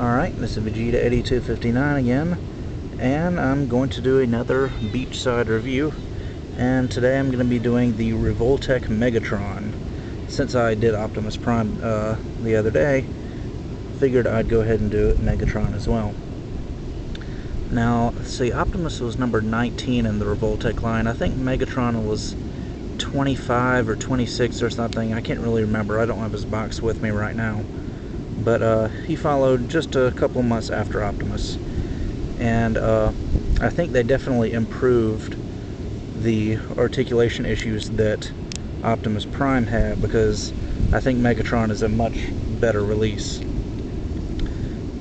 Alright, this is Vegeta8259 again, and I'm going to do another Beachside review, and today I'm going to be doing the Revoltech Megatron. Since I did Optimus Prime the other day, figured I'd go ahead and do Megatron as well. Now, let's see, Optimus was number 19 in the Revoltech line. I think Megatron was 25 or 26 or something. I can't really remember. I don't have his box with me right now. But he followed just a couple months after Optimus. And I think they definitely improved the articulation issues that Optimus Prime had, because I think Megatron is a much better release.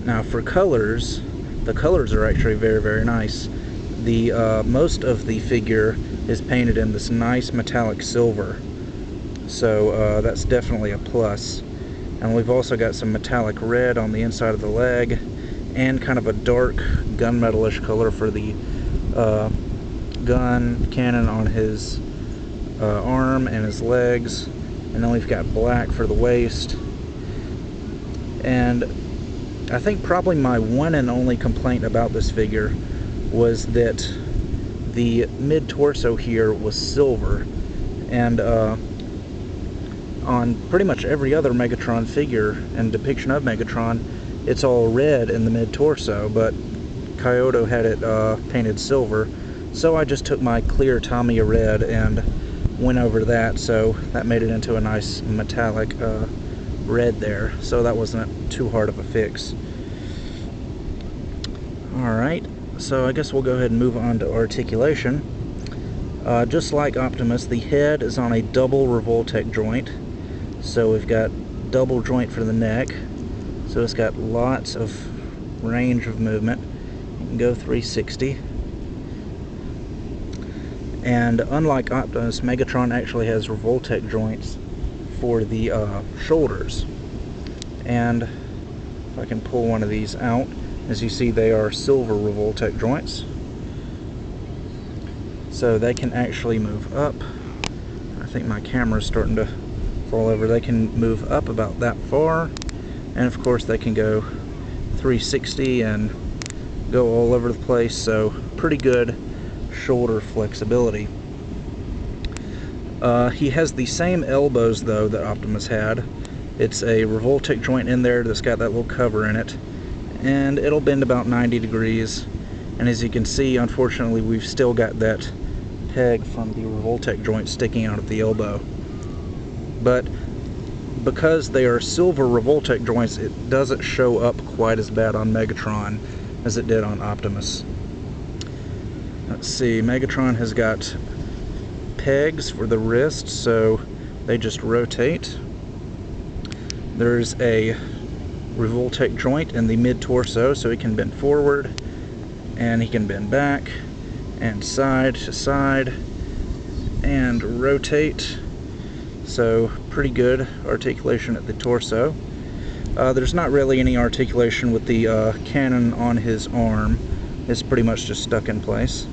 Now for colors, the colors are actually very, very nice. The most of the figure is painted in this nice metallic silver, so that's definitely a plus. And we've also got some metallic red on the inside of the leg, and kind of a dark gunmetal-ish color for the gun cannon on his arm and his legs. And then we've got black for the waist. And I think probably my one and only complaint about this figure was that the mid-torso here was silver, and on pretty much every other Megatron figure and depiction of Megatron, it's all red in the mid-torso, but Kyoto had it painted silver, so I just took my clear Tamiya red and went over that, so that made it into a nice metallic red there, so that wasn't too hard of a fix. Alright, so I guess we'll go ahead and move on to articulation. Just like Optimus, the head is on a double Revoltech joint. So we've got double joint for the neck, so it's got lots of range of movement. You can go 360. And unlike Optimus, Megatron actually has Revoltech joints for the shoulders. And if I can pull one of these out, as you see, they are silver Revoltech joints. So they can actually move up. I think my camera's starting to fall over. They can move up about that far, and of course they can go 360 and go all over the place, so pretty good shoulder flexibility. He has the same elbows though that Optimus had. It's a Revoltech joint in there that's got that little cover in it, and it'll bend about 90 degrees, and as you can see, unfortunately we've still got that peg from the Revoltech joint sticking out at the elbow. But because they are silver Revoltech joints, it doesn't show up quite as bad on Megatron as it did on Optimus. Let's see, Megatron has got pegs for the wrists, so they just rotate. There's a Revoltech joint in the mid-torso, so he can bend forward, and he can bend back, and side to side, and rotate. So pretty good articulation at the torso. There's not really any articulation with the cannon on his arm. It's pretty much just stuck in place.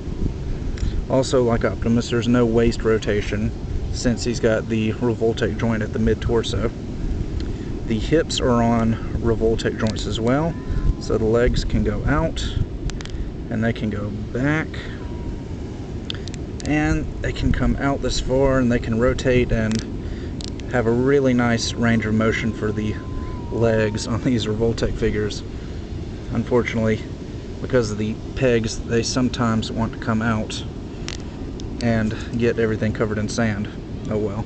Also, like Optimus, there's no waist rotation since he's got the Revoltech joint at the mid-torso. The hips are on Revoltech joints as well, so the legs can go out and they can go back, and they can come out this far, and they can rotate and have a really nice range of motion for the legs on these Revoltech figures. Unfortunately, because of the pegs, they sometimes want to come out and get everything covered in sand. Oh well.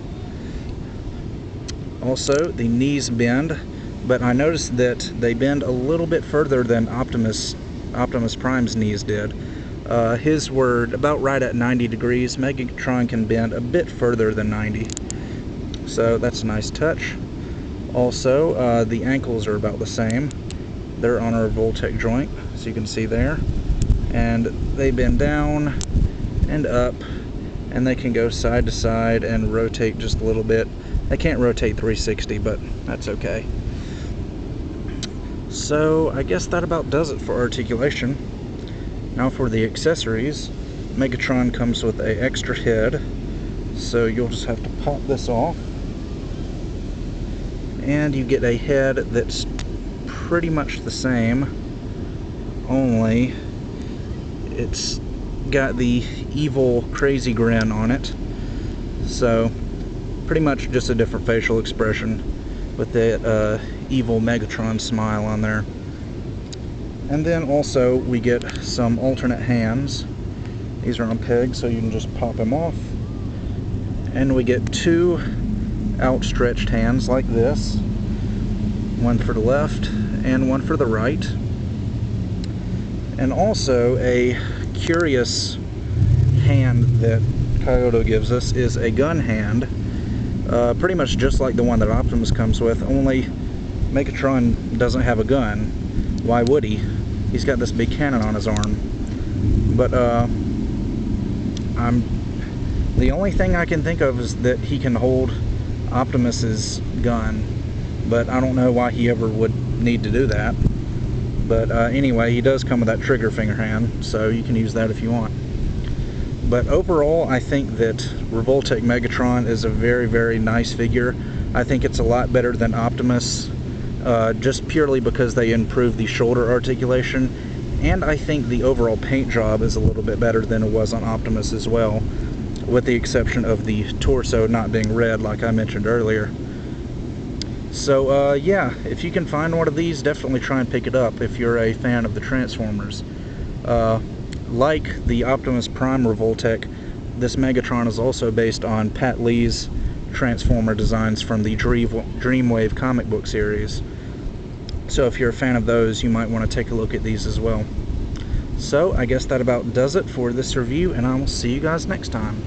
Also, the knees bend, but I noticed that they bend a little bit further than Optimus Prime's knees did. His were about right at 90 degrees. Megatron can bend a bit further than 90. So that's a nice touch. Also, the ankles are about the same. They're on a Revoltech joint, as you can see there. And they bend down and up, and they can go side to side and rotate just a little bit. They can't rotate 360, but that's okay. So I guess that about does it for articulation. Now for the accessories, Megatron comes with an extra head, so you'll just have to pop this off. And you get a head that's pretty much the same, only it's got the evil crazy grin on it. So pretty much just a different facial expression with that evil Megatron smile on there. And then also we get some alternate hands. These are on pegs, so you can just pop them off. And we get two outstretched hands like this, one for the left and one for the right. And also a curious hand that Kyoto gives us is a gun hand, pretty much just like the one that Optimus comes with, only Megatron doesn't have a gun. Why would he? He's got this big cannon on his arm. But the only thing I can think of is that he can hold Optimus's gun, but I don't know why he ever would need to do that. But anyway, he does come with that trigger finger hand, so you can use that if you want. But overall, I think that Revoltech Megatron is a very, very nice figure. I think it's a lot better than Optimus, just purely because they improved the shoulder articulation, and I think the overall paint job is a little bit better than it was on Optimus as well, with the exception of the torso not being red like I mentioned earlier. So yeah, if you can find one of these, definitely try and pick it up if you're a fan of the Transformers. Like the Optimus Prime Revoltech, this Megatron is also based on Pat Lee's Transformer designs from the Dreamwave comic book series. So if you're a fan of those, you might want to take a look at these as well. So I guess that about does it for this review, and I will see you guys next time.